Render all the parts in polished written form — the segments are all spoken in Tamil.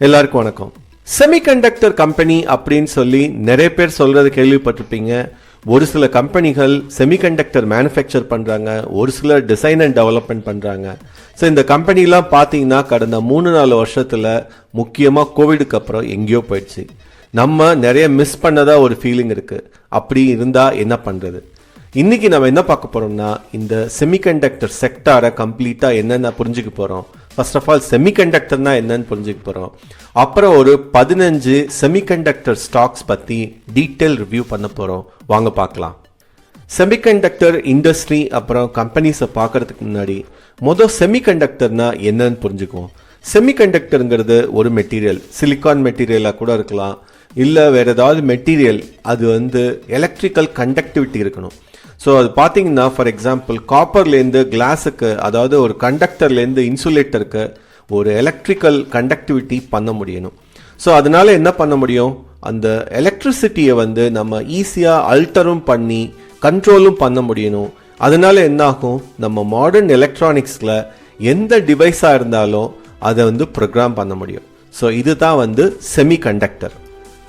எல்லாருக்கும் வணக்கம். செமிகண்டக்டர் கம்பெனி அப்படின்னு சொல்லி நிறைய பேர் சொல்றது கேள்விப்பட்டிருப்பீங்க. ஒரு சில கம்பெனிகள் செமிகண்டக்டர் மேனுஃபேக்சர் பண்றாங்க, ஒரு சிலர் டிசைன் அண்ட் டெவலப்மெண்ட் பண்றாங்க. ஸோ இந்த கம்பெனிலாம் பார்த்தீங்கன்னா கடந்த 3-4 வருஷத்துல முக்கியமாக கோவிடுக்கு அப்புறம் எங்கேயோ போயிடுச்சு. நம்ம நிறைய மிஸ் பண்ணதா ஒரு ஃபீலிங் இருக்கு. அப்படி இருந்தா என்ன பண்றது? இன்னைக்கு நம்ம என்ன பார்க்க போறோம்னா, இந்த செமிகண்டக்டர் செக்டாரை கம்ப்ளீட்டா என்னென்ன புரிஞ்சுக்க போறோம். ஃபர்ஸ்ட் ஆஃப் ஆல் செமிகண்டக்டர்னா என்னன்னு புரிஞ்சுக்க போறோம். அப்புறம் ஒரு 15 செமிகண்டக்டர் ஸ்டாக்ஸ் பத்தி டீட்டெயில் ரிவ்யூ பண்ண போறோம். வாங்க பார்க்கலாம். செமிகண்டக்டர் இண்டஸ்ட்ரி அப்புறம் கம்பெனிஸை பார்க்கறதுக்கு முன்னாடி செமிகண்டக்டர்னா என்னன்னு புரிஞ்சுக்குவோம். செமிகண்டக்டருங்கிறது ஒரு மெட்டீரியல், சிலிக்கான் மெட்டீரியலாக கூட இருக்கலாம், இல்லை வேற ஏதாவது மெட்டீரியல். அது எலக்ட்ரிக்கல் கண்டக்டிவிட்டி இருக்கணும். ஸோ அது பார்த்தீங்கன்னா ஃபார் எக்ஸாம்பிள் காப்பர்லேருந்து கிளாஸுக்கு, அதாவது ஒரு கண்டக்டர்லேருந்து இன்சுலேட்டருக்கு ஒரு எலக்ட்ரிக்கல் கண்டக்டிவிட்டி பண்ண முடியணும். ஸோ அதனால என்ன பண்ண முடியும், அந்த எலக்ட்ரிசிட்டியை நம்ம ஈஸியாக அல்டரும் பண்ணி கண்ட்ரோலும் பண்ண முடியணும். அதனால என்ன ஆகும், நம்ம மாடர்ன் எலக்ட்ரானிக்ஸில் எந்த டிவைஸாக இருந்தாலும் அதை ப்ரோக்ராம் பண்ண முடியும். ஸோ இதுதான் செமிகண்டக்டர்.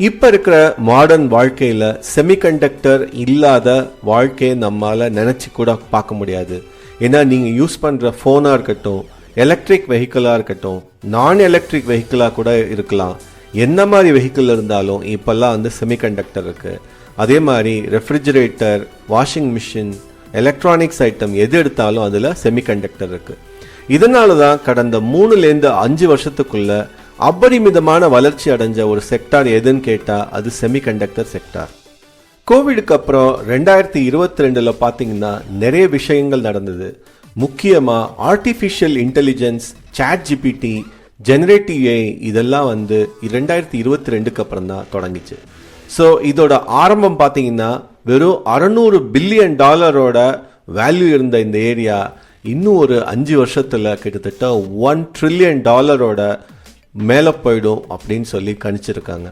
இப்போ இருக்கிற மாடர்ன் வாழ்க்கையில் செமிகண்டக்டர் இல்லாத வாழ்க்கையை நம்மளால் நினச்சி கூட பார்க்க முடியாது. ஏன்னா நீங்கள் யூஸ் பண்ணுற ஃபோனாக இருக்கட்டும், எலக்ட்ரிக் வெஹிக்கிளாக இருக்கட்டும், நான் எலக்ட்ரிக் வெஹிக்கிளாக கூட இருக்கலாம், என்ன மாதிரி வெஹிக்கிள் இருந்தாலும் இப்போல்லாம் செமிகண்டக்டர் இருக்குது. அதே மாதிரி refrigerator, washing machine, electronics item எது எடுத்தாலும் அதில் செமிகண்டக்டர் இருக்குது. இதனால தான் கடந்த 3-5 வருஷத்துக்குள்ள அபரிமிதமான வளர்ச்சி அடைஞ்ச ஒரு செக்டார் எதுன்னு கேட்டா அது செமிகண்டக்டர் செக்டார். கோவிடுக்கு அப்புறம் 2022 பார்த்தீங்கன்னா நிறைய விஷயங்கள் நடந்தது. முக்கியமா artificial intelligence, chat GPT, generative AI இதெல்லாம் 2022க்கு அப்புறம் தான் தொடங்கிச்சு. ஸோ இதோட ஆரம்பம் பார்த்தீங்கன்னா வெறும் $600 பில்லியன் வேல்யூ இருந்த இந்த ஏரியா இன்னும் ஒரு 5 வருஷத்துல கிட்டத்தட்ட $1 ட்ரில்லியன் மேலே போயிடும் அப்படின்னு சொல்லி கணிச்சிருக்காங்க.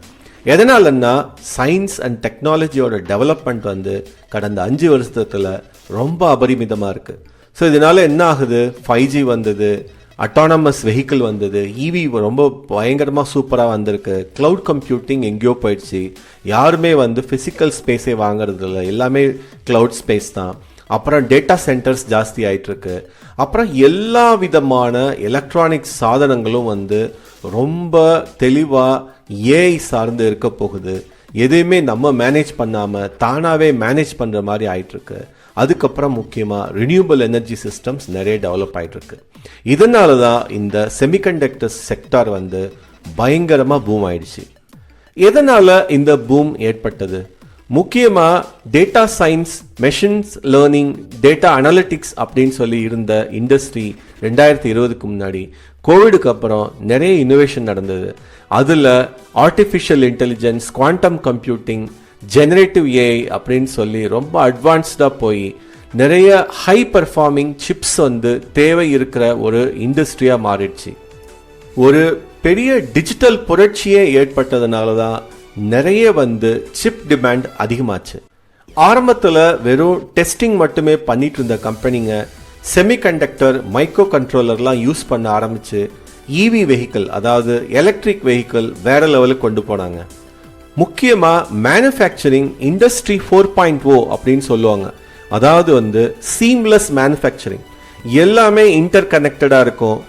எதனாலன்னா சயின்ஸ் அண்ட் டெக்னாலஜியோட டெவலப்மெண்ட் கடந்த 5 வருஷத்துல ரொம்ப அபரிமிதமாக இருக்கு. ஸோ இதனால என்ன ஆகுது, 5G வந்தது, அட்டானமஸ் வெஹிக்கிள் வந்தது, இவி ரொம்ப பயங்கரமாக சூப்பராக வந்திருக்கு, கிளவுட் கம்ப்யூட்டிங் எங்கேயோ போயிடுச்சு, யாருமே ஃபிசிக்கல் ஸ்பேஸே வாங்குறது இல்லை, எல்லாமே கிளவுட் ஸ்பேஸ் தான். அப்புறம் டேட்டா சென்டர்ஸ் ஜாஸ்தி ஆயிட்டு இருக்கு. அப்புறம் எல்லா விதமான எலக்ட்ரானிக்ஸ் சாதனங்களும் ரொம்ப தெளிவாக ஏஐ சார்ந்து இருக்க போகுது. எதையுமே நம்ம மேனேஜ் பண்ணாமல் தானாகவே மேனேஜ் பண்ணுற மாதிரி ஆயிட்டுருக்கு. அதுக்கப்புறம் முக்கியமாக ரினியூவபிள் எனர்ஜி சிஸ்டம்ஸ் நிறைய டெவலப் ஆகிட்டுருக்கு. இதனால தான் இந்த செமிகண்டக்டர் செக்டார் பயங்கரமாக பூம் ஆயிடுச்சு. எதனால் இந்த பூம் ஏற்பட்டது? முக்கியமாக data science, machines learning, data analytics அப்படின்னு சொல்லி இருந்த இண்டஸ்ட்ரி 2020க்கு முன்னாடி கோவிடுக்கு அப்புறம் நிறைய இனோவேஷன் நடந்தது. அதில் artificial intelligence, quantum computing, generative AI அப்படின்னு சொல்லி ரொம்ப அட்வான்ஸ்டாக போய் நிறைய ஹை பர்ஃபார்மிங் சிப்ஸ் தேவை இருக்கிற ஒரு இண்டஸ்ட்ரியாக மாறிடுச்சு. ஒரு பெரிய டிஜிட்டல் புரட்சியே ஏற்பட்டதுனால தான் நிறைய சிப் டிமாண்ட் அதிகமாச்சு. ஆரம்பத்தில் வெறும் டெஸ்டிங் மட்டுமே பண்ணிட்டு இருந்த கம்பெனிங்க செமிகண்டக்டர் மைக்ரோ கண்ட்ரோலர்லாம் யூஸ் பண்ண ஆரம்பிச்சு இவி வெஹிக்கிள், அதாவது எலக்ட்ரிக் வெஹிக்கிள் வேற லெவலுக்கு கொண்டு போனாங்க. முக்கியமாக மேனுஃபேக்சரிங் இண்டஸ்ட்ரி 4.0 அப்படின்னு சொல்லுவாங்க. அதாவது சீம்லெஸ் மேனுஃபேக்சரிங், எல்லாமே இன்டர் கனெக்டடாக இருக்கும்.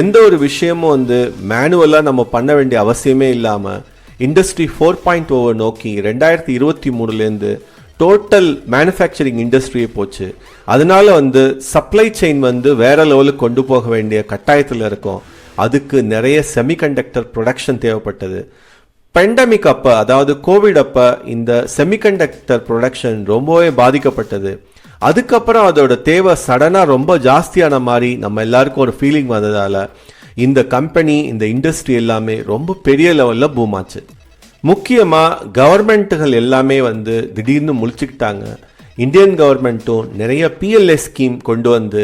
எந்த ஒரு விஷயமும் மேனுவலாக நம்ம பண்ண வேண்டிய அவசியமே இல்லாமல் இண்டஸ்ட்ரி 4.0 நோக்கி 2023லேருந்து டோட்டல் மேனுஃபேக்சரிங் இண்டஸ்ட்ரியே போச்சு. அதனால சப்ளை செயின் வேற லெவலுக்கு கொண்டு போக வேண்டிய கட்டாயத்தில் இருக்கும். அதுக்கு நிறைய செமிகண்டக்டர் ப்ரொடக்ஷன் தேவைப்பட்டது. பெண்டமிக் அப்போ, அதாவது கோவிட் அப்போ இந்த செமிகண்டக்டர் ப்ரொடக்ஷன் ரொம்பவே பாதிக்கப்பட்டது. அதுக்கப்புறம் அதோட தேவை சடனாக ரொம்ப ஜாஸ்தியான மாதிரி நம்ம எல்லாருக்கும் ஒரு ஃபீலிங் வந்ததால இந்த கம்பெனி, இந்த இண்டஸ்ட்ரி எல்லாமே ரொம்ப பெரிய லெவலில் பூம் ஆச்சு. முக்கியமாக கவர்மெண்ட்டுகள் எல்லாமே திடீர்னு முழிச்சுக்கிட்டாங்க. இந்தியன் கவர்மெண்ட்டும் நிறைய PLA ஸ்கீம் கொண்டு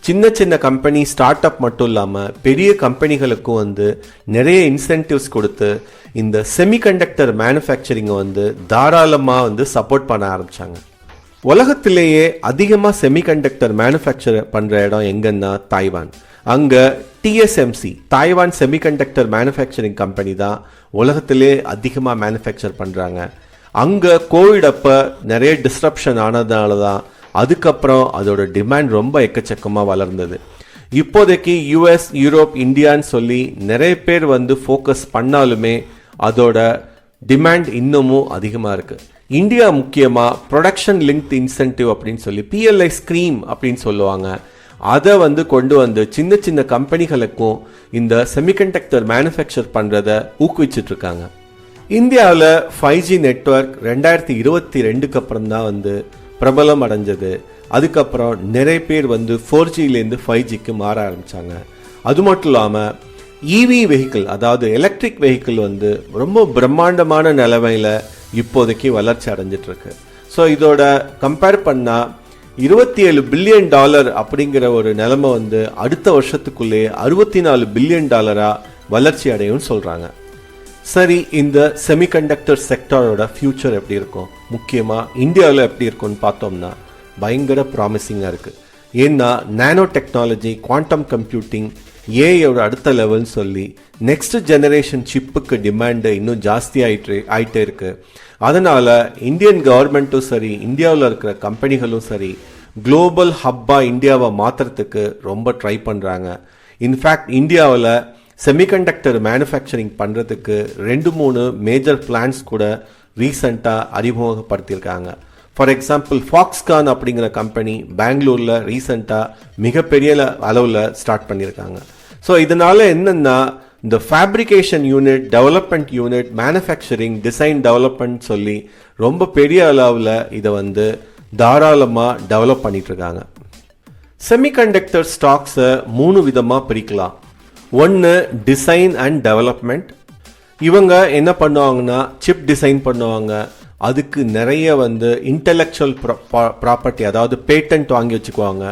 சின்ன சின்ன கம்பெனி, ஸ்டார்ட் அப் மட்டும் இல்லாமல் பெரிய கம்பெனிகளுக்கும் நிறைய இன்சென்டிவ்ஸ் கொடுத்து இந்த செமிகண்டக்டர் மேனுஃபேக்சரிங்கை தாராளமாக சப்போர்ட் பண்ண ஆரம்பித்தாங்க. உலகத்திலேயே அதிகமாக செமிகண்டக்டர் மேனுஃபேக்சர் பண்ணுற இடம் எங்கன்னா தாய்வான். அங்க TSMC Taiwan semiconductor manufacturing company தான் உலகத்திலே அதிகமாக மேனுஃபேக்சர் பண்ணுறாங்க. அங்கே கோவிட் அப்போ நிறைய டிஸ்ட்ரப்ஷன் ஆனதுனால தான் அதுக்கப்புறம் அதோட டிமாண்ட் ரொம்ப எக்கச்சக்கமாக வளர்ந்தது. இப்போதைக்கு யூஎஸ், யூரோப், இந்தியான்னு சொல்லி நிறைய பேர் வந்து ஃபோக்கஸ் பண்ணாலுமே அதோட டிமாண்ட் இன்னமும் அதிகமாக இருக்குது. இந்தியா முக்கியமாக ப்ரொடக்ஷன் லிங்க்ட் இன்சென்டிவ் அப்படின்னு சொல்லி PLI ஸ்கீம் அப்படின்னு சொல்லுவாங்க. அதை வந்து கொண்டு வந்து சின்ன சின்ன கம்பெனிகளுக்கும் இந்த செமிகண்டக்டர் மேனுஃபேக்சர் பண்ணுறதை ஊக்குவிச்சுட்டு இருக்காங்க. இந்தியாவில் 5G நெட்வொர்க் 2022க்கு அப்புறம் தான் வந்து பிரபலம் அடைஞ்சது. அதுக்கப்புறம் நிறைய பேர் வந்து 4Gலேருந்து 5Gக்கு மாற ஆரம்பித்தாங்க. அது மட்டும் இல்லாமல் EV வெஹிக்கிள், அதாவது எலக்ட்ரிக் வெஹிக்கிள் வந்து ரொம்ப பிரம்மாண்டமான நிலைமையில் இப்போதைக்கு வளர்ச்சி அடைஞ்சிட்டு இருக்கு. ஸோ இதோட கம்பேர் பண்ணால் $27 பில்லியன் அப்படிங்கிற ஒரு நிலைமை வந்து அடுத்த வருஷத்துக்குள்ளே $64 பில்லியன் வளர்ச்சி அடையும்னு சொல்கிறாங்க. சரி, இந்த செமிகண்டக்டர் செக்டாரோட ஃபியூச்சர் எப்படி இருக்கும், முக்கியமாக இந்தியாவில் எப்படி இருக்கும்னு பார்த்தோம்னா பயங்கர ப்ராமிசிங்காக இருக்குது. ஏன்னா நானோ டெக்னாலஜி, குவாண்டம் கம்ப்யூட்டிங், ஏஐயோட அடுத்த லெவல்னு சொல்லி நெக்ஸ்ட் ஜெனரேஷன் சிப்புக்கு டிமாண்டு இன்னும் ஜாஸ்தி ஆகிட்டே இருக்கு. அதனால் இந்தியன் கவர்மெண்ட்டும் சரி, இந்தியாவில் இருக்கிற கம்பெனிகளும் சரி, குளோபல் ஹப்பாக இந்தியாவை மாற்றுறதுக்கு ரொம்ப ட்ரை பண்ணுறாங்க. இன்ஃபேக்ட் இந்தியாவில் செமிகண்டக்டர் மேனுஃபேக்சரிங் பண்ணுறதுக்கு 2-3 மேஜர் பிளான்ஸ் கூட ரீசெண்டாக அறிமுகப்படுத்தியிருக்காங்க. ஃபார் எக்ஸாம்பிள் ஃபாக்ஸ்கான் அப்படிங்கிற கம்பெனி பெங்களூரில் ரீசெண்டாக மிகப்பெரிய அளவில் ஸ்டார்ட் பண்ணியிருக்காங்க. ஸோ இதனால் என்னென்னா இந்த fabrication unit, development unit, manufacturing, design development சொல்லி ரொம்ப பெரிய அளவில் இதை வந்து தாராளமாக டெவலப் பண்ணிகிட்ருக்காங்க. செமிகண்டக்டர் ஸ்டாக்ஸை 3 விதமாக பிரிக்கலாம். ஒன்று டிசைன் அண்ட் டெவலப்மெண்ட். இவங்க என்ன பண்ணுவாங்கன்னா சிப் டிசைன் பண்ணுவாங்க. அதுக்கு நிறைய வந்து இன்டெலெக்சுவல் ப்ராப்பர்ட்டி, அதாவது பேட்டன்ட் வாங்கி வச்சுக்குவாங்க.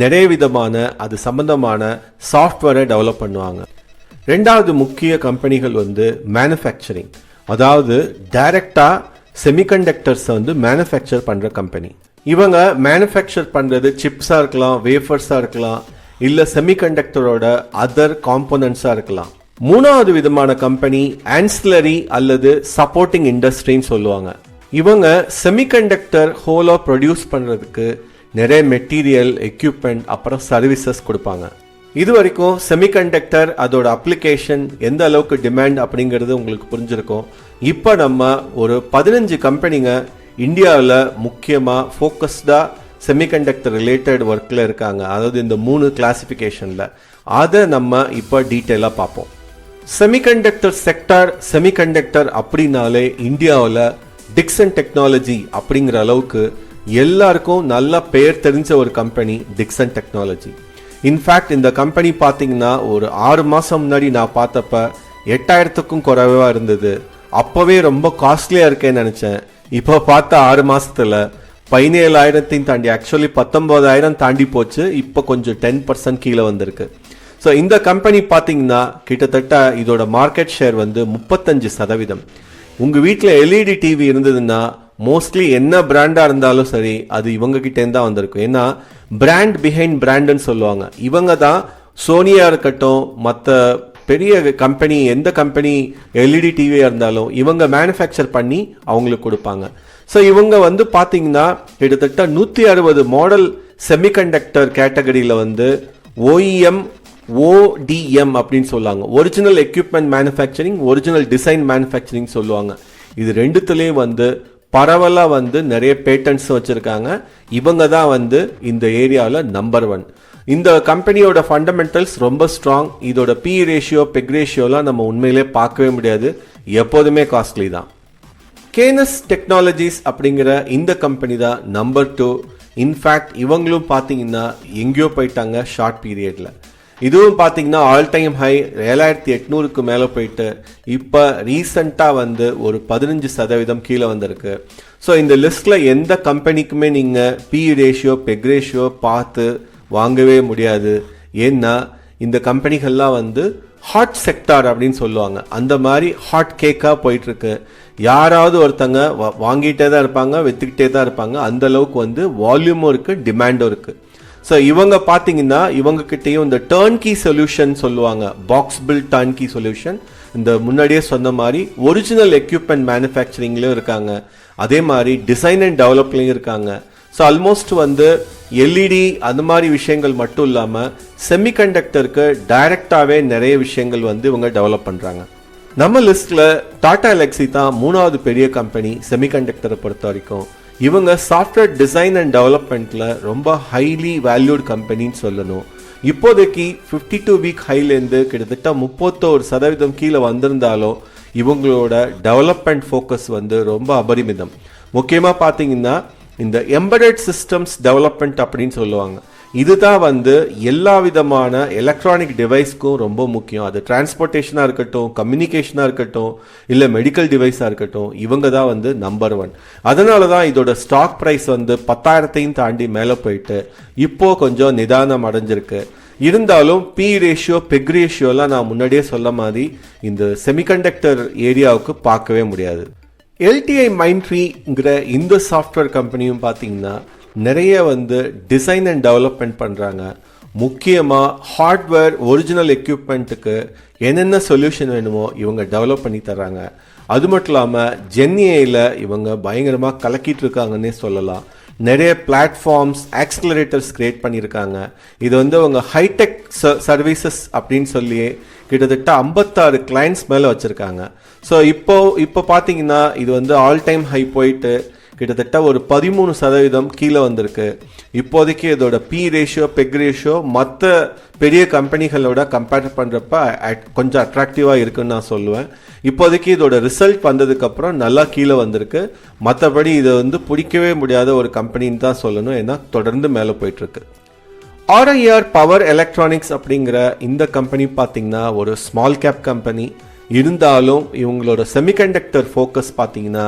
நிறைய விதமான அது சம்பந்தமான சாஃப்ட்வேரை டெவலப் பண்ணுவாங்க. ரெண்டாவது முக்கிய கம்பெனிகள் வந்து மேனுஃபேக்சரிங், அதாவது டைரக்டாக செமிகண்டக்டர்ஸை வந்து மேனுஃபேக்சர் பண்ணுற கம்பெனி. இவங்க மேனுஃபேக்சர் பண்ணுறது சிப்ஸாக இருக்கலாம், வேஃபர்ஸாக இருக்கலாம், இல்லை செமிகண்டக்டரோட அதர் காம்போனன்ட்ஸாக இருக்கலாம். மூணாவது விதமான கம்பெனி ஆன்சிலரி அல்லது சப்போர்ட்டிங் இண்டஸ்ட்ரின்னு சொல்லுவாங்க. இவங்க செமிகண்டக்டர் ஹோலோ ப்ரொடியூஸ் பண்ணுறதுக்கு நிறைய மெட்டீரியல், எக்யூப்மெண்ட், அப்புறம் சர்வீசஸ் கொடுப்பாங்க. இது வரைக்கும் செமிகண்டக்டர் அதோட அப்ளிகேஷன் எந்த அளவுக்கு டிமாண்ட் அப்படிங்கிறது உங்களுக்கு புரிஞ்சிருக்கும். இப்போ நம்ம ஒரு 15 கம்பெனிங்க இந்தியாவில் முக்கியமாக ஃபோக்கஸ்டாக செமிகண்டக்டர் ரிலேட்டட் ஒர்க்கில் இருக்காங்க. அதாவது இந்த 3 கிளாசிஃபிகேஷனில் அதை நம்ம இப்போ டீட்டெயிலாக பார்ப்போம். செமிகண்டக்டர் செக்டார், செமிகண்டக்டர் அப்படின்னாலே இந்தியாவில் டிக்சன் டெக்னாலஜி அப்படிங்கிற அளவுக்கு எல்லாருக்கும் நல்ல பெயர் தெரிஞ்ச ஒரு கம்பெனி டிக்சன் டெக்னாலஜி. இன்ஃபேக்ட் இந்த கம்பெனி பார்த்தீங்கன்னா ஒரு 6 மாதம் முன்னாடி நான் பார்த்தப்ப 8000க்கும் குறைவாக இருந்தது. அப்போவே ரொம்ப காஸ்ட்லியாக இருக்கேன்னு நினச்சேன். இப்போ பார்த்த 6 மாதத்தில் 17,000 தாண்டி, ஆக்சுவலி 19,000 தாண்டி போச்சு. இப்போ கொஞ்சம் 10% கீழே வந்திருக்கு. ஸோ இந்த கம்பெனி பார்த்தீங்கன்னா கிட்டத்தட்ட இதோட மார்க்கெட் ஷேர் வந்து 35%. உங்கள் வீட்டில் LED டிவி இருந்ததுன்னா மோஸ்ட்லி என்ன பிராண்டாக இருந்தாலும் சரி அது இவங்க கிட்டேருந்து தான் வந்திருக்கும். ஏன்னா பிராண்ட் பிஹைண்ட் பிராண்டுன்னு சொல்லுவாங்க. இவங்க தான் சோனியாக இருக்கட்டும், மற்ற பெரிய கம்பெனி, எந்த கம்பெனி LED டிவியாக இருந்தாலும் இவங்க மேனுஃபேக்சர் பண்ணி அவங்களுக்கு கொடுப்பாங்க. ஸோ இவங்க வந்து பார்த்தீங்கன்னா கிட்டத்தட்ட 160 மாடல் செமிகண்டக்டர் கேட்டகரியில் வந்து OEM, ODM அப்படின்னு சொல்லுவாங்க. Original equipment manufacturing, original design manufacturing சொல்லுவாங்க. இது ரெண்டுத்துலேயும் வந்து பரவலாக வந்து நிறைய பேட்டன்ட்ஸ் வச்சுருக்காங்க. இவங்க தான் வந்து இந்த ஏரியாவில் நம்பர் 1. இந்த கம்பெனியோட ஃபண்டமெண்டல்ஸ் ரொம்ப ஸ்ட்ராங். இதோட P ரேஷியோ, பெக் ரேஷியோலாம் நம்ம உண்மையிலே பார்க்கவே முடியாது, எப்போதுமே காஸ்ட்லி தான். கேனஸ் டெக்னாலஜிஸ் அப்படிங்கிற இந்த கம்பெனி தான் நம்பர் 2. இன்ஃபேக்ட் இவங்களும் பார்த்தீங்கன்னா எங்கேயோ போயிட்டாங்க ஷார்ட் பீரியடில். இதுவும் பார்த்தீங்கன்னா ஆல் டைம் ஹை 7,800க்கு மேலே போயிட்டு இப்போ ரீசண்டாக வந்து ஒரு 15% கீழே வந்திருக்கு. ஸோ இந்த லிஸ்ட்டில் எந்த கம்பெனிக்குமே நீங்கள் P ரேஷியோ, பெக் ரேஷியோ பார்த்து வாங்கவே முடியாது. ஏன்னா இந்த கம்பெனிகள்லாம் வந்து ஹாட் செக்டார் அப்படின்னு சொல்லுவாங்க. அந்த மாதிரி ஹாட் கேக்காக போயிட்டுருக்கு. யாராவது ஒருத்தங்க வாங்கிட்டே தான் இருப்பாங்க, விற்றுக்கிட்டே தான் இருப்பாங்க. அந்த அளவுக்கு வந்து வால்யூமும் இருக்குது, டிமாண்டும் இருக்குது. ஸோ இவங்க பார்த்தீங்கன்னா இவங்க கிட்டேயும் இந்த டர்ன்கீ சொல்யூஷன் சொல்லுவாங்க, பாக்ஸ் பில்ட் டர்ன்கீ சொல்யூஷன். இந்த முன்னாடியே சொன்ன மாதிரி ஒரிஜினல் எக்யூப்மெண்ட் மேனுஃபேக்சரிங்லயும் இருக்காங்க, அதே மாதிரி டிசைன் அண்ட் டெவலப்லையும் இருக்காங்க. ஸோ ஆல்மோஸ்ட் வந்து எல்இடி அந்த மாதிரி விஷயங்கள் மட்டும் இல்லாமல் செமிகண்டக்டருக்கு டைரக்டாகவே நிறைய விஷயங்கள் வந்து இவங்க டெவலப் பண்ணுறாங்க. நம்ம லிஸ்ட்ல டாடா எலக்ஸி தான் 3வது பெரிய கம்பெனி செமிகண்டக்டரை பொறுத்த வரைக்கும். இவங்க சாஃப்ட்வேர் டிசைன் அண்ட் டெவலப்மெண்ட்ல ரொம்ப ஹைலி வேல்யூட் கம்பெனின்னு சொல்லணும். இப்போதைக்கு 52 வீக் ஹைலேருந்து கிட்டத்தட்ட 31% கீழே வந்திருந்தாலும் இவங்களோட டெவலப்மெண்ட் ஃபோக்கஸ் வந்து ரொம்ப அபரிமிதம். முக்கியமாக பார்த்தீங்கன்னா இந்த எம்பெடட் சிஸ்டம்ஸ் டெவலப்மெண்ட் அப்படின்னு சொல்லுவாங்க. இதுதான் வந்து எல்லா விதமான எலக்ட்ரானிக் டிவைஸ்க்கும் ரொம்ப முக்கியம். அது டிரான்ஸ்போர்ட்டேஷனாக இருக்கட்டும், கம்யூனிகேஷனாக இருக்கட்டும், இல்லை மெடிக்கல் டிவைஸாக இருக்கட்டும், இவங்க தான் வந்து நம்பர் 1. அதனால தான் இதோட ஸ்டாக் ப்ரைஸ் வந்து 10,000 தாண்டி மேலே போயிட்டு இப்போ கொஞ்சம் நிதானம் அடைஞ்சிருக்கு. இருந்தாலும் பி ரேஷியோ, பெக் ரேஷியோலாம் நான் முன்னாடியே சொல்ல மாதிரி இந்த செமிகண்டக்டர் ஏரியாவுக்கு பார்க்கவே முடியாது. எல்டிஐ மைண்ட்ரிங்கிற இந்த சாஃப்ட்வேர் கம்பெனியும் பார்த்தீங்கன்னா நிறைய வந்து டிசைன் அண்ட் டெவலப்மெண்ட் பண்ணுறாங்க. முக்கியமாக ஹார்ட்வேர் ஒரிஜினல் எக்யூப்மெண்ட்டுக்கு என்னென்ன சொல்யூஷன் வேணுமோ இவங்க டெவலப் பண்ணி தர்றாங்க. அது மட்டும் இல்லாமல் ஜென்ஏயில் இவங்க பயங்கரமாக கலக்கிட்டு இருக்காங்கன்னே சொல்லலாம். நிறைய பிளாட்ஃபார்ம்ஸ், ஆக்சிலரேட்டர்ஸ் கிரியேட் பண்ணியிருக்காங்க. இது வந்து அவங்க ஹைடெக் சர்வீசஸ் அப்படின்னு சொல்லி கிட்டத்தட்ட 56 கிளைண்ட்ஸ் மேலே வச்சுருக்காங்க. ஸோ இப்போ பார்த்தீங்கன்னா இது வந்து ஆல் டைம் ஹை போயிட்டு கிட்டத்தட்ட ஒரு 13% கீழே வந்திருக்கு. இப்போதைக்கு இதோட பி ரேஷியோ, பெக் ரேஷியோ மற்ற பெரிய கம்பெனிகளோட கம்பேர் பண்ணுறப்ப கொஞ்சம் அட்ராக்டிவாக இருக்குன்னு நான் சொல்லுவேன். இப்போதைக்கு இதோட ரிசல்ட் வந்ததுக்கப்புறம் நல்லா கீழே வந்திருக்கு. மற்றபடி இதை வந்து பிடிக்கவே முடியாத ஒரு கம்பெனின்னு தான் சொல்லணும், ஏன்னா தொடர்ந்து மேலே போயிட்டுருக்கு. RIR பவர் எலக்ட்ரானிக்ஸ் அப்படிங்கிற இந்த கம்பெனி பார்த்தீங்கன்னா ஒரு ஸ்மால் கேப் கம்பெனி. இருந்தாலும் இவங்களோட செமிகண்டக்டர் ஃபோக்கஸ் பார்த்தீங்கன்னா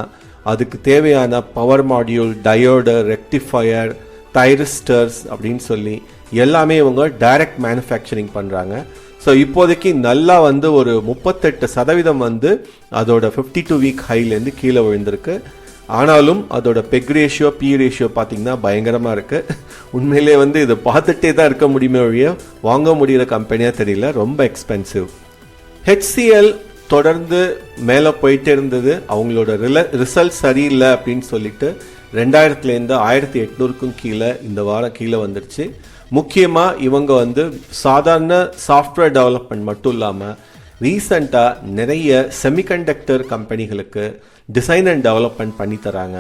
அதுக்கு தேவையான பவர் மாடியூல், டயோடு, ரெக்டிஃபயர், தைரிஸ்டர்ஸ் அப்படின்னு சொல்லி எல்லாமே இவங்க டைரக்ட் மேனுஃபேக்சரிங் பண்ணுறாங்க. ஸோ இப்போதைக்கு நல்லா வந்து ஒரு 38% வந்து அதோட 52 வீக் ஹைலேருந்து கீழே விழுந்திருக்கு. ஆனாலும் அதோட பெக் ரேஷியோ, பி ரேஷியோ பார்த்தீங்கன்னா பயங்கரமாக இருக்குது. உண்மையிலே வந்து இதை பார்த்துட்டே தான் இருக்க முடியுமே ஒழிய வாங்க முடிகிற கம்பெனியாக தெரியல, ரொம்ப எக்ஸ்பென்சிவ். HCL தொடர்ந்து மேலே போயிட்டே இருந்தது. அவங்களோட ரிசல்ட் சரியில்லை அப்படின்னு சொல்லிட்டு 2000லேருந்து 1800க்கும் கீழே இந்த வாரம் கீழே வந்துடுச்சு. முக்கியமாக இவங்க வந்து சாதாரண சாஃப்ட்வேர் டெவலப்மெண்ட் மட்டும் இல்லாமல் ரீசண்டாக நிறைய செமிகண்டக்டர் கம்பெனிகளுக்கு டிசைன் அண்ட் டெவலப்மெண்ட் பண்ணி தராங்க.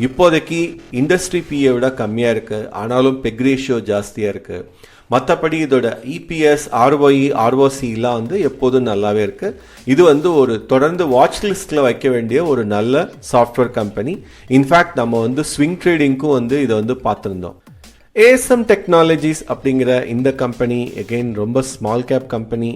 இப்போதைக்கு இண்டஸ்ட்ரி பிஏ விட கம்மியாக இருக்குது, ஆனாலும் பெக் ரேஷியோ ஜாஸ்தியாக இருக்குது. மற்றபடி இதோட EPS, ROE, ROCலாம் வந்து எப்போதும் நல்லாவே இருக்குது. இது வந்து ஒரு தொடர்ந்து வாட்ச் லிஸ்ட்டில் வைக்க வேண்டிய ஒரு நல்ல சாஃப்ட்வேர் கம்பெனி. இன்ஃபேக்ட் நம்ம வந்து ஸ்விங் ட்ரேடிங்க்கும் வந்து இதை வந்து பார்த்துருந்தோம். ASM டெக்னாலஜிஸ் அப்படிங்கிற இந்த கம்பெனி எகெயின் ரொம்ப ஸ்மால் கேப் கம்பெனி.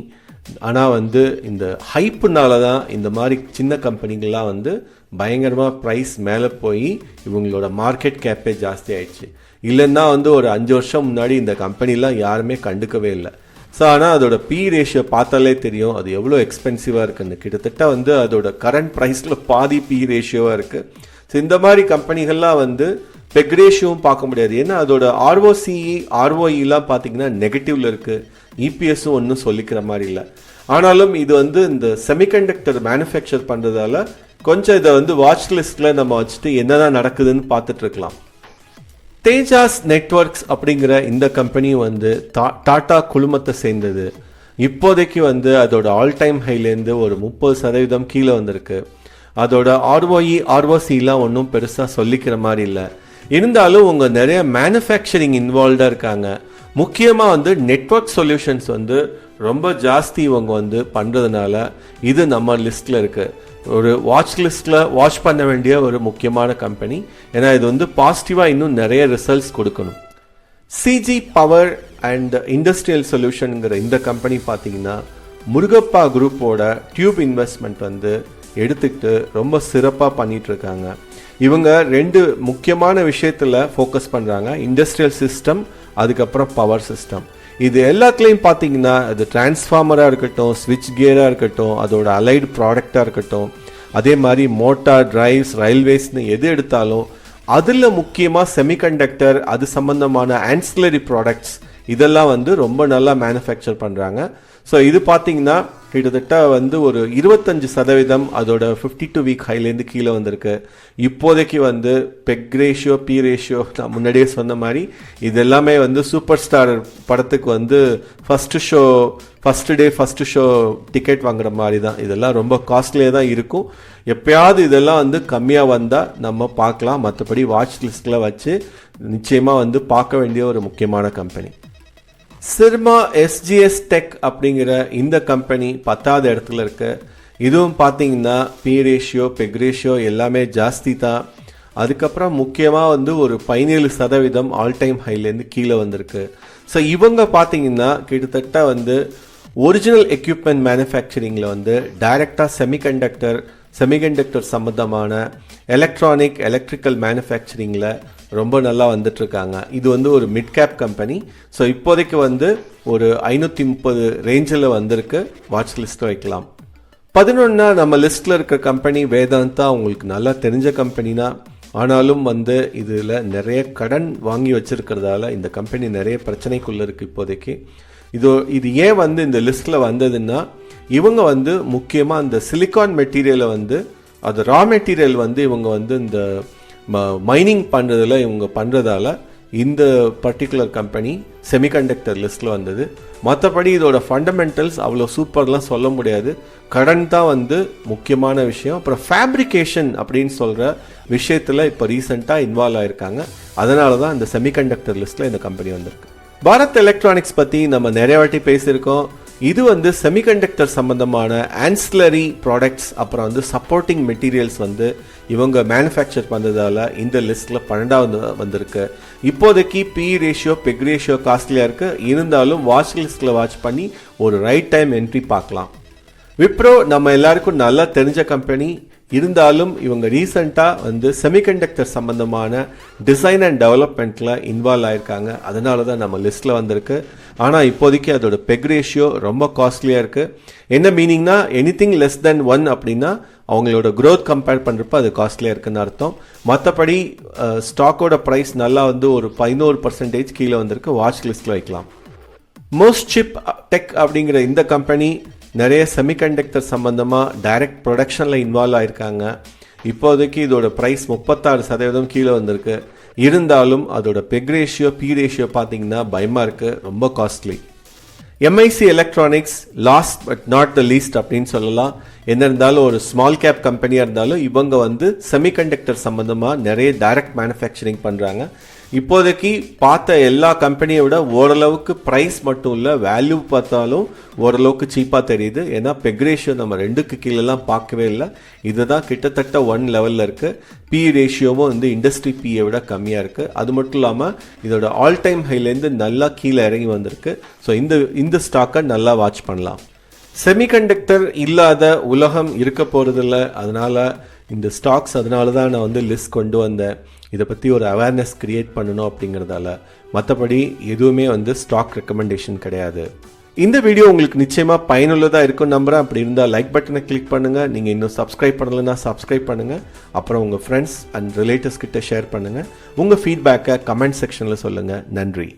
ஆனால் வந்து இந்த ஹைப்புனால தான் இந்த மாதிரி சின்ன கம்பெனிகள்லாம் வந்து பயங்கரமாக ப்ரைஸ் மேலே போய் இவங்களோட மார்க்கெட் கேப்பே ஜாஸ்தி ஆயிடுச்சு. இல்லைன்னா வந்து ஒரு 5 வருஷம் முன்னாடி இந்த கம்பெனிலாம் யாருமே கண்டுக்கவே இல்லை. ஸோ ஆனால் அதோட பி ரேஷியோ பார்த்தாலே தெரியும் அது எவ்வளோ எக்ஸ்பென்சிவாக இருக்குன்னு. கிட்டத்தட்ட வந்து அதோட கரண்ட் ப்ரைஸில் பாதி பி ரேஷியோவாக இருக்குது. ஸோ இந்த மாதிரி கம்பெனிகள்லாம் வந்து பெக் ரேஷியோவும் பார்க்க முடியாது, ஏன்னா அதோட ROCE, ROEலாம் பார்த்தீங்கன்னா நெகட்டிவ்ல இருக்குது. EPSும் ஒன்றும் சொல்லிக்கிற மாதிரி இல்லை. ஆனாலும் இது வந்து இந்த செமிகண்டக்டர் மேனுஃபேக்சர் பண்ணுறதால கொஞ்சம் இதை வந்து வாட்ச் லிஸ்ட்டில் நம்ம வச்சுட்டு என்னதான் நடக்குதுன்னு பார்த்துட்டு இருக்கலாம். தேஜாஸ் நெட்வொர்க்ஸ் அப்படிங்கிற இந்த கம்பெனி வந்து டாடா குழுமத்தை சேர்ந்தது. இப்போதைக்கு வந்து அதோட ஆல் டைம் ஹைலேருந்து ஒரு 30% கீழே வந்திருக்கு. அதோட ROE, ROCலாம் ஒன்றும் பெருசாக சொல்லிக்கிற மாதிரி இல்லை. இருந்தாலும் உங்க நிறைய மேனுஃபேக்சரிங் இன்வால்வ்டாக இருக்காங்க. முக்கியமாக வந்து நெட்வொர்க் சொல்யூஷன்ஸ் வந்து ரொம்ப ஜாஸ்தி இவங்க வந்து பண்ணுறதுனால இது நம்ம லிஸ்ட்டில் இருக்குது. ஒரு வாட்ச் லிஸ்ட்டில் வாட்ச் பண்ண வேண்டிய ஒரு முக்கியமான கம்பெனி. ஏன்னா இது வந்து பாசிட்டிவாக இன்னும் நிறைய ரிசல்ட்ஸ் கொடுக்கணும். CG பவர் அண்ட் இண்டஸ்ட்ரியல் சொல்யூஷனுங்கிற இந்த கம்பெனி பார்த்தீங்கன்னா முருகப்பா குரூப்போட டியூப் இன்வெஸ்ட்மெண்ட் வந்து எடுத்துக்கிட்டு ரொம்ப சிறப்பாக பண்ணிட்டு இருக்காங்க. இவங்க 2 முக்கியமான விஷயத்தில் ஃபோக்கஸ் பண்ணுறாங்க, இண்டஸ்ட்ரியல் சிஸ்டம், அதுக்கப்புறம் பவர் சிஸ்டம். இது எல்லாத்துலேயும் பார்த்தீங்கன்னா அது டிரான்ஸ்ஃபார்மராக இருக்கட்டும், ஸ்விட்ச் கியராக இருக்கட்டும், அதோட அலைடு ப்ராடக்டாக இருக்கட்டும், அதே மாதிரி மோட்டார், டிரைவ்ஸ், ரயில்வேஸ்னு எது எடுத்தாலும் அதில் முக்கியமாக செமிகண்டக்டர், அது சம்பந்தமான ஆன்சிலரி ப்ராடக்ட்ஸ் இதெல்லாம் வந்து ரொம்ப நல்லா மேனுஃபேக்சர் பண்ணுறாங்க. ஸோ இது பார்த்தீங்கன்னா கிட்டத்தட்ட வந்து ஒரு 25% அதோட 52 வீக் ஹைலேருந்து கீழே வந்திருக்கு. இப்போதைக்கு வந்து பெக் ரேஷியோ, பி ரேஷியோ நான் முன்னாடியே சொன்ன மாதிரி இது எல்லாமே வந்து சூப்பர் ஸ்டார் படத்துக்கு வந்து ஃபஸ்ட்டு ஷோ டிக்கெட் வாங்குற மாதிரி தான். இதெல்லாம் ரொம்ப காஸ்ட்லியாக தான் இருக்கும். எப்பயாவது இதெல்லாம் வந்து கம்மியாக வந்தால் நம்ம பார்க்கலாம். மற்றபடி வாட்ச் லிஸ்ட்டில் வச்சு நிச்சயமாக வந்து பார்க்க வேண்டிய ஒரு முக்கியமான கம்பெனி. சிர்மா எஸ்ஜிஎஸ் டெக் அப்படிங்கிற இந்த கம்பெனி 10வது இடத்துல இருக்கு. இதுவும் பார்த்தீங்கன்னா பி ரேஷியோ, பெக் ரேஷியோ எல்லாமே ஜாஸ்தி தான். அதுக்கப்புறம் முக்கியமாக வந்து ஒரு 17% ஆல் டைம் ஹைலேருந்து கீழே வந்திருக்கு. ஸோ இவங்க பார்த்தீங்கன்னா கிட்டத்தட்ட வந்து ஒரிஜினல் எக்யூப்மெண்ட் மேனுஃபேக்சரிங்கில் வந்து டைரக்டாக செமிகண்டக்டர் சம்மந்தமான எலக்ட்ரிக்கல் மேனுஃபேக்சரிங்கில் ரொம்ப நல்லா வந்துட்டுருக்காங்க. இது வந்து ஒரு மிட் கேப் கம்பெனி. ஸோ இப்போதைக்கு வந்து ஒரு 530 ரேஞ்சில் வந்திருக்கு. வாட்ச் லிஸ்ட்டில் வைக்கலாம். 11 நம்ம லிஸ்ட்டில் இருக்க கம்பெனி வேதாந்தா. உங்களுக்கு நல்லா தெரிஞ்ச கம்பெனினா, ஆனாலும் வந்து இதில் நிறைய கடன் வாங்கி வச்சிருக்கிறதால இந்த கம்பெனி நிறைய பிரச்சனைக்குள்ளே இருக்குது இப்போதைக்கு. இது ஏன் வந்து இந்த லிஸ்ட்டில் வந்ததுன்னா, இவங்க வந்து முக்கியமாக இந்த சிலிக்கான் மெட்டீரியலை வந்து அது ரா மெட்டீரியல் வந்து இவங்க வந்து இந்த மைனிங் பண்ணுறதுல இவங்க பண்ணுறதால இந்த பர்டிகுலர் கம்பெனி செமிகண்டக்டர் லிஸ்ட்டில் வந்தது. மற்றபடி இதோட ஃபண்டமெண்டல்ஸ் அவ்வளோ சூப்பர்லாம் சொல்ல முடியாது. கடன் தான் வந்து முக்கியமான விஷயம். அப்புறம் ஃபேப்ரிகேஷன் அப்படின்னு சொல்கிற விஷயத்தில் இப்போ ரீசெண்டாக இன்வால்வ் ஆகிருக்காங்க. அதனால தான் இந்த செமிகண்டக்டர் லிஸ்ட்டில் இந்த கம்பெனி வந்திருக்கு. பாரத் எலக்ட்ரானிக்ஸ் பற்றி நம்ம நிறைய வாட்டி பேசியிருக்கோம். இது வந்து செமிகண்டக்டர் சம்பந்தமான ஆன்சிலரி ப்ராடக்ட்ஸ், அப்புறம் வந்து சப்போர்ட்டிங் மெட்டீரியல்ஸ் வந்து இவங்க மேனுஃபேக்சர் பண்ணுறதால இந்த லிஸ்ட்டில் 12வது வந்திருக்கு. இப்போதைக்கு பி ரேஷியோ, பெக் ரேஷியோ காஸ்ட்லியாக இருக்குது. இருந்தாலும் வாட்ச் லிஸ்ட்டில் வாட்ச் பண்ணி ஒரு ரைட் டைம் என்ட்ரி பார்க்கலாம். விப்ரோ நம்ம எல்லாருக்கும் நல்லா தெரிஞ்ச கம்பெனி. இருந்தாலும் இவங்க ரீசெண்டாக வந்து செமிகண்டக்டர் சம்பந்தமான டிசைன் அண்ட் டெவலப்மெண்ட்டில் இன்வால்வ் ஆகிருக்காங்க. அதனால தான் நம்ம லிஸ்ட்டில் வந்திருக்கு. ஆனால் இப்போதைக்கு அதோட பெக் ரேஷியோ ரொம்ப காஸ்ட்லியாக இருக்குது. என்ன மீனிங்னா, எனிதிங் லெஸ் தென் 1 அப்படின்னா அவங்களோட க்ரோத் கம்பேர் பண்ணுறப்ப அது காஸ்ட்லியாக இருக்குன்னு அர்த்தம். மற்றபடி ஸ்டாக்கோட ப்ரைஸ் நல்லா வந்து ஒரு 11% கீழே வந்திருக்கு. வாட்ச் லிஸ்ட்டில் வைக்கலாம். மோஸ்ட் சிப் டெக் அப்படிங்கிற இந்த கம்பெனி நிறைய செமிகண்டக்டர் சம்பந்தமாக டைரக்ட் ப்ரொடக்ஷனில் இன்வால்வ் ஆகிருக்காங்க. இப்போதைக்கு இதோட ப்ரைஸ் 36% கீழே வந்திருக்கு. இருந்தாலும் அதோட பெக் ரேஷியோ, பி ரேஷியோ பார்த்தீங்கன்னா பயமாக இருக்குது, ரொம்ப costly. MIC electronics last but not the least அப்படின்னு சொல்லலாம். என்ன இருந்தாலும் ஒரு ஸ்மால் கேப் கம்பெனியாக இருந்தாலும் இவங்க வந்து செமிகண்டக்டர் சம்பந்தமாக நிறைய டைரக்ட் மேனுஃபேக்சரிங் பண்ணுறாங்க. இப்போதைக்கு பார்த்த எல்லா கம்பெனியை விட ஓரளவுக்கு ப்ரைஸ் மட்டும் இல்லை, வேல்யூ பார்த்தாலும் ஓரளவுக்கு சீப்பாக தெரியுது. ஏன்னா பெக் ரேஷியோ நம்ம 2க்கு கீழெல்லாம் பார்க்கவே இல்லை. இதுதான் கிட்டத்தட்ட 1 லெவலில் இருக்குது. பி ரேஷியோவும் வந்து இண்டஸ்ட்ரி பியை விட கம்மியாக இருக்குது. அது மட்டும் இல்லாமல் இதோட ஆல் டைம் ஹைலேருந்து நல்லா கீழே இறங்கி வந்திருக்கு. ஸோ இந்த ஸ்டாக்கை நல்லா வாட்ச் பண்ணலாம். செமிகண்டக்டர் இல்லாத உலகம் இருக்க போகிறதில்ல. அதனால் இந்த ஸ்டாக்ஸ், அதனால தான் நான் வந்து லிஸ்ட் கொண்டு வந்தேன். இதை பற்றி ஒரு அவேர்னஸ் கிரியேட் பண்ணணும் அப்படிங்கிறதால. மற்றபடி எதுவுமே வந்து ஸ்டாக் ரெக்கமெண்டேஷன் கிடையாது. இந்த வீடியோ உங்களுக்கு நிச்சயமாக பயனுள்ளதாக இருக்கும் நம்புகிறேன். அப்படி இருந்தால் லைக் பட்டனை கிளிக் பண்ணுங்கள். நீங்கள் இன்னும் சப்ஸ்கிரைப் பண்ணலைன்னா சப்ஸ்கிரைப் பண்ணுங்கள். அப்புறம் உங்கள் ஃப்ரெண்ட்ஸ் அண்ட் ரிலேட்டிவ்ஸ் கிட்ட ஷேர் பண்ணுங்கள். உங்கள் ஃபீட்பேக்கை கமெண்ட் செக்ஷனில் சொல்லுங்கள். நன்றி.